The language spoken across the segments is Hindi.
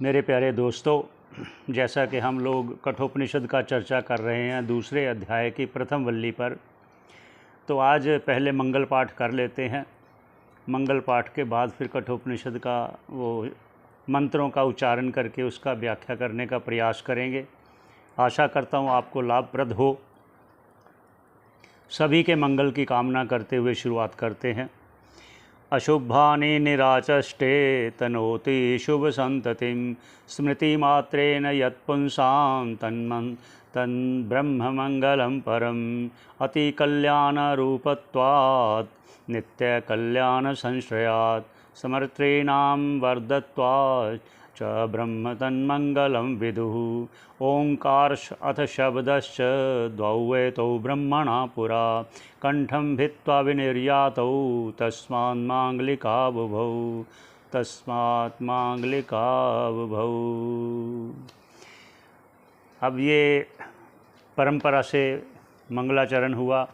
मेरे प्यारे दोस्तों, जैसा कि हम लोग कठोपनिषद का चर्चा कर रहे हैं दूसरे अध्याय की प्रथम वल्ली पर, तो आज पहले मंगल पाठ कर लेते हैं। मंगल पाठ के बाद फिर कठोपनिषद का वो मंत्रों का उच्चारण करके उसका व्याख्या करने का प्रयास करेंगे। आशा करता हूँ आपको लाभप्रद हो। सभी के मंगल की कामना करते हुए शुरुआत करते हैं। अशुभानि निराचष्टे तनोति शुभ संततिं स्मृतिमात्रेण यत्पुंसां तन् ब्रह्ममंगलं परम् अतिकल्याणरूपत्वात् नित्यकल्याणसंश्रयात् समर्त्रीणां वर्धत्वात् च ब्रह्म तन्मंगलं विदुः। ओंकार अथ शब्दश्च द्वौ एतौ ब्रह्मणा पुरा कंठं भित्त्वा विनिर्यातौ तस्मान्मांगलिका बुभौ। अब ये परंपरा से मंगलाचरण हुआ।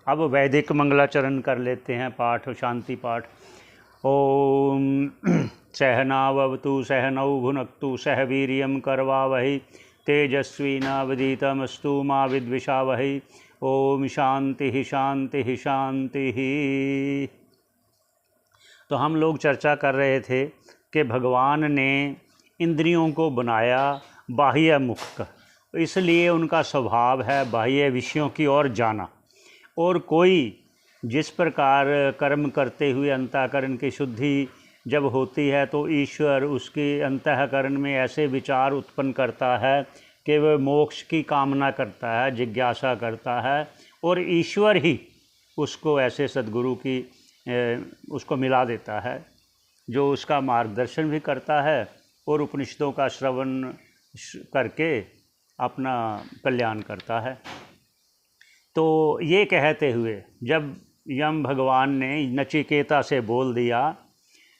अब वैदिक मंगलाचरण कर लेते हैं। पाठ शांति पाठ। ओम सहनावतु सहनौ भुनक्तु सह वीर्यं करवावहै तेजस्विनावधीतमस्तु मा विद्विषावहै। ओम शांति शांति शांति। तो हम लोग चर्चा कर रहे थे कि भगवान ने इंद्रियों को बनाया बाह्य मुख का, इसलिए उनका स्वभाव है बाह्य विषयों की ओर जाना। और कोई जिस प्रकार कर्म करते हुए अंतःकरण की शुद्धि जब होती है तो ईश्वर उसके अंतःकरण में ऐसे विचार उत्पन्न करता है कि वह मोक्ष की कामना करता है, जिज्ञासा करता है, और ईश्वर ही उसको ऐसे सद्गुरु की उसको मिला देता है जो उसका मार्गदर्शन भी करता है और उपनिषदों का श्रवण करके अपना कल्याण करता है। तो ये कहते हुए जब यम भगवान ने नचिकेता से बोल दिया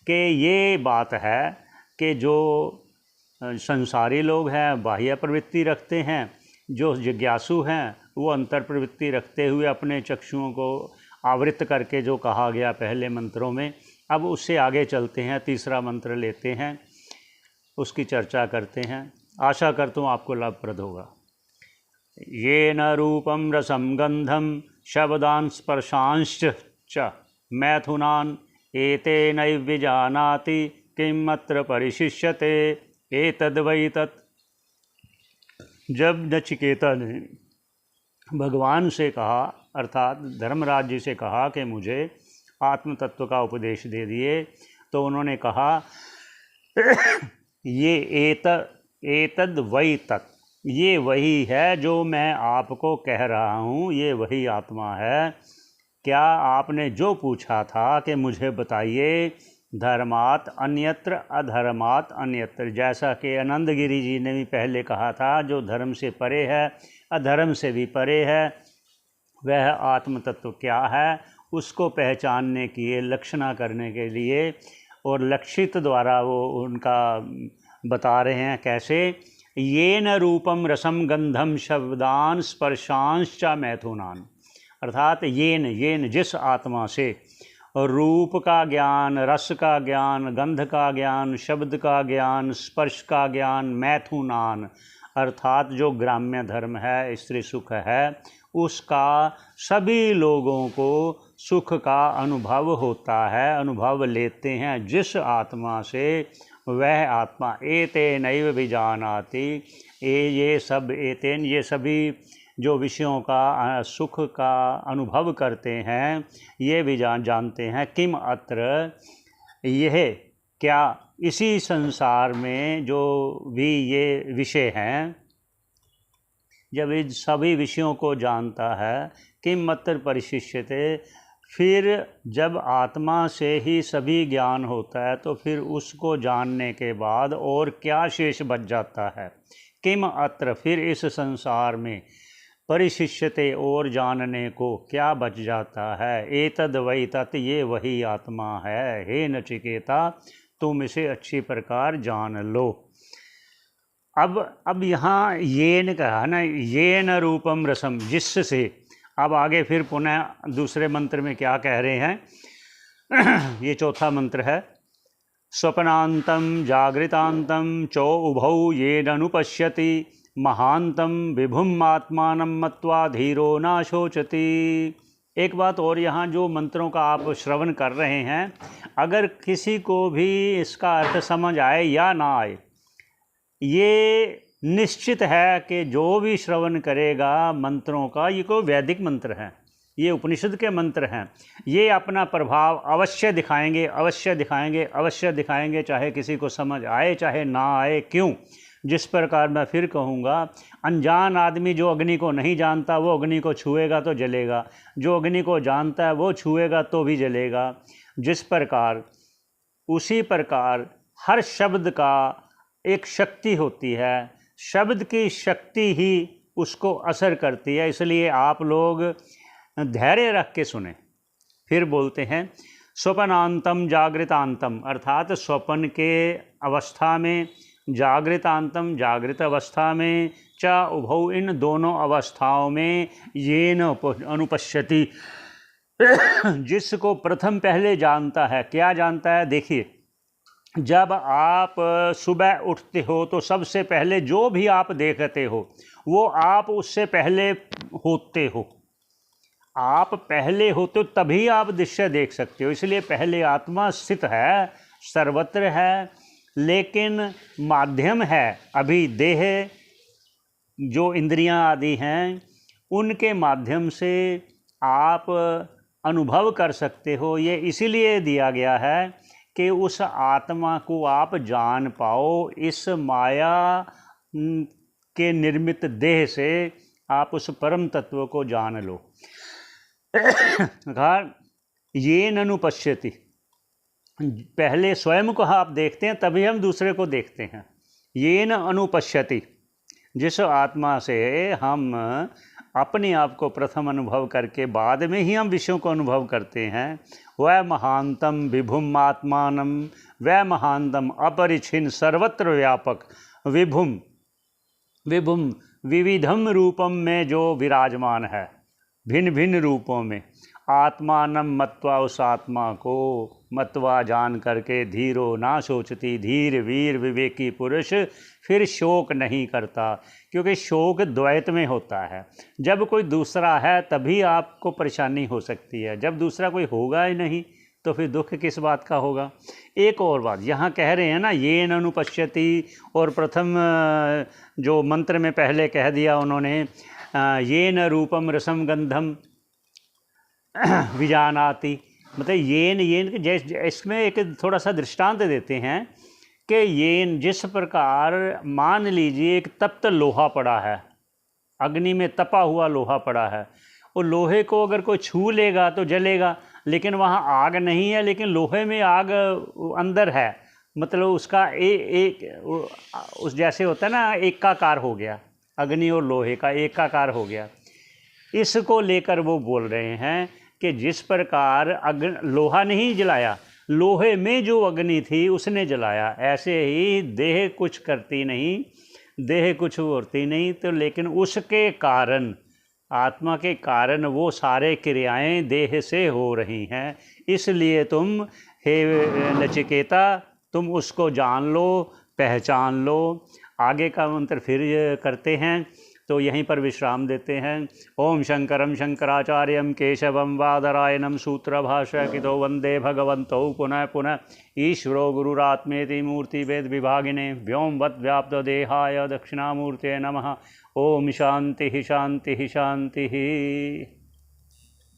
कि ये बात है कि जो संसारी लोग हैं बाह्य प्रवृत्ति रखते हैं, जो जिज्ञासु हैं वो अंतर प्रवृत्ति रखते हुए अपने चक्षुओं को आवृत करके जो कहा गया पहले मंत्रों में, अब उससे आगे चलते हैं। तीसरा मंत्र लेते हैं, उसकी चर्चा करते हैं। आशा करता हूँ आपको लाभप्रद होगा। येन रूपं रसं गंधं शब्दान् स्पर्शांश्च च मैथुनान् एतेनैव विजानाति किम् अत्र परिशिष्यते एतद्वै तत्। जब नचिकेता ने भगवान से कहा, अर्थात धर्मराज जी से कहा कि मुझे आत्म तत्व का उपदेश दे दिए, तो उन्होंने कहा ये एतद् वै तत्, ये वही है जो मैं आपको कह रहा हूँ, ये वही आत्मा है। क्या आपने जो पूछा था कि मुझे बताइए धर्मात् अन्यत्र अधर्मात् अन्यत्र, जैसा कि आनंद गिरी जी ने भी पहले कहा था, जो धर्म से परे है अधर्म से भी परे है, वह आत्म तत्व क्या है, उसको पहचानने की लक्षणा करने के लिए और लक्षित द्वारा वो उनका बता रहे हैं। कैसे? येन रूपम रसम गंधम शब्दान स्पर्शांश्च मैथुनान, अर्थात येन जिस आत्मा से रूप का ज्ञान, रस का ज्ञान, गंध का ज्ञान, शब्द का ज्ञान, स्पर्श का ज्ञान, मैथुनान अर्थात जो ग्राम्य धर्म है, स्त्री सुख है, उसका सभी लोगों को सुख का अनुभव होता है, अनुभव लेते हैं जिस आत्मा से, वह आत्मा एतेनैव विजानाति, ये सभी जो विषयों का सुख का अनुभव करते हैं, ये भी जानते हैं। किम अत्र, यह क्या इसी संसार में जो भी ये विषय हैं, जब इन सभी विषयों को जानता है, किम अत्र परिशिष्यते, फिर जब आत्मा से ही सभी ज्ञान होता है तो फिर उसको जानने के बाद और क्या शेष बच जाता है। किम अत्र, फिर इस संसार में परिशिष्यते, और जानने को क्या बच जाता है। एतद् वै तत्, ये वही आत्मा है। हे नचिकेता, तुम इसे अच्छी प्रकार जान लो। अब यहाँ ये न कहा ना, ये न रूपम रसम, जिससे। अब आगे फिर पुनः दूसरे मंत्र में क्या कह रहे हैं ये चौथा मंत्र है। स्वप्नान्तं जागृतान्तं चो उभौ येननुपश्यति महान्तं विभुम् आत्मानं मत्वा धीरो न शोचति। एक बात और, यहाँ जो मंत्रों का आप श्रवण कर रहे हैं, अगर किसी को भी इसका अर्थ समझ आए या ना आए, ये निश्चित है कि जो भी श्रवण करेगा मंत्रों का, ये कोई वैदिक मंत्र है, ये उपनिषद के मंत्र हैं, ये अपना प्रभाव अवश्य दिखाएंगे, अवश्य दिखाएंगे, अवश्य दिखाएंगे, चाहे किसी को समझ आए चाहे ना आए। क्यों? जिस प्रकार मैं फिर कहूँगा, अनजान आदमी जो अग्नि को नहीं जानता वो अग्नि को छुएगा तो जलेगा, जो अग्नि को जानता है वो छुएगा तो भी जलेगा। जिस प्रकार, उसी प्रकार हर शब्द का एक शक्ति होती है, शब्द की शक्ति ही उसको असर करती है। इसलिए आप लोग धैर्य रख के सुने। फिर बोलते हैं स्वप्नांतम जागृतांतम, अर्थात स्वप्न के अवस्था में, जागृतांतम जागृत अवस्था में, च उभौ इन दोनों अवस्थाओं में, येन अनुपश्यति जिसको प्रथम पहले जानता है। क्या जानता है? देखिए, जब आप सुबह उठते हो तो सबसे पहले जो भी आप देखते हो वो आप उससे पहले होते हो, आप पहले हो तो तभी आप दृश्य देख सकते हो। इसलिए पहले आत्मा स्थित है, सर्वत्र है, लेकिन माध्यम है अभी देह, जो इंद्रियां आदि हैं उनके माध्यम से आप अनुभव कर सकते हो। ये इसीलिए दिया गया है कि उस आत्मा को आप जान पाओ। इस माया के निर्मित देह से आप उस परम तत्व को जान लो। ये ननुपश्यति, पहले स्वयं को आप देखते हैं तभी हम दूसरे को देखते हैं। ये न अनुपश्यति, जिस आत्मा से हम अपने आप को प्रथम अनुभव करके बाद में ही हम विषयों को अनुभव करते हैं, वह महानतम विभुम आत्मानम, वह महानतम अपरिछिन्न सर्वत्र व्यापक विभुम, विभुम विविधम रूपम में जो विराजमान है, भिन्न भिन्न रूपों में, आत्मानम मत्वा, उस आत्मा को मत्वा जान करके, धीरो ना सोचती, धीर वीर विवेकी पुरुष फिर शोक नहीं करता। क्योंकि शोक द्वैत में होता है, जब कोई दूसरा है तभी आपको परेशानी हो सकती है, जब दूसरा कोई होगा ही नहीं तो फिर दुख किस बात का होगा। एक और बात यहाँ कह रहे हैं ना, ये न अनुपश्यति, और प्रथम जो मंत्र में पहले कह दिया उन्होंने, ये न रूपम रसम गंधम विजानाति, मतलब येन जैसे इसमें एक थोड़ा सा दृष्टांत देते हैं कि येन, जिस प्रकार मान लीजिए एक तप्त लोहा पड़ा है, अग्नि में तपा हुआ लोहा पड़ा है, और लोहे को अगर कोई छू लेगा तो जलेगा, लेकिन वहाँ आग नहीं है, लेकिन लोहे में आग अंदर है, मतलब उसका उस जैसे होता है ना, एकाकार हो गया, अग्नि और लोहे का एकाकार हो गया। इसको लेकर वो बोल रहे हैं कि जिस प्रकार लोहा नहीं जलाया, लोहे में जो अग्नि थी उसने जलाया, ऐसे ही देह कुछ करती नहीं, देह कुछ होती नहीं, तो लेकिन उसके कारण, आत्मा के कारण वो सारे क्रियाएं देह से हो रही हैं। इसलिए तुम हे नचिकेता, तुम उसको जान लो, पहचान लो। आगे का मंत्र फिर करते हैं, तो यहीं पर विश्राम देते हैं। ओम शंकरम शंकराचार्यम केशवम वादरायणम सूत्रभाष्यकृतो वंदे भगवन्तौ पुनः पुनः। ईश्वरो गुरुरात्मेति मूर्ति वेद विभागिने व्योमवत् व्याप्त देहाय दक्षिणामूर्ते नमः। ओम शांति शांति शांति।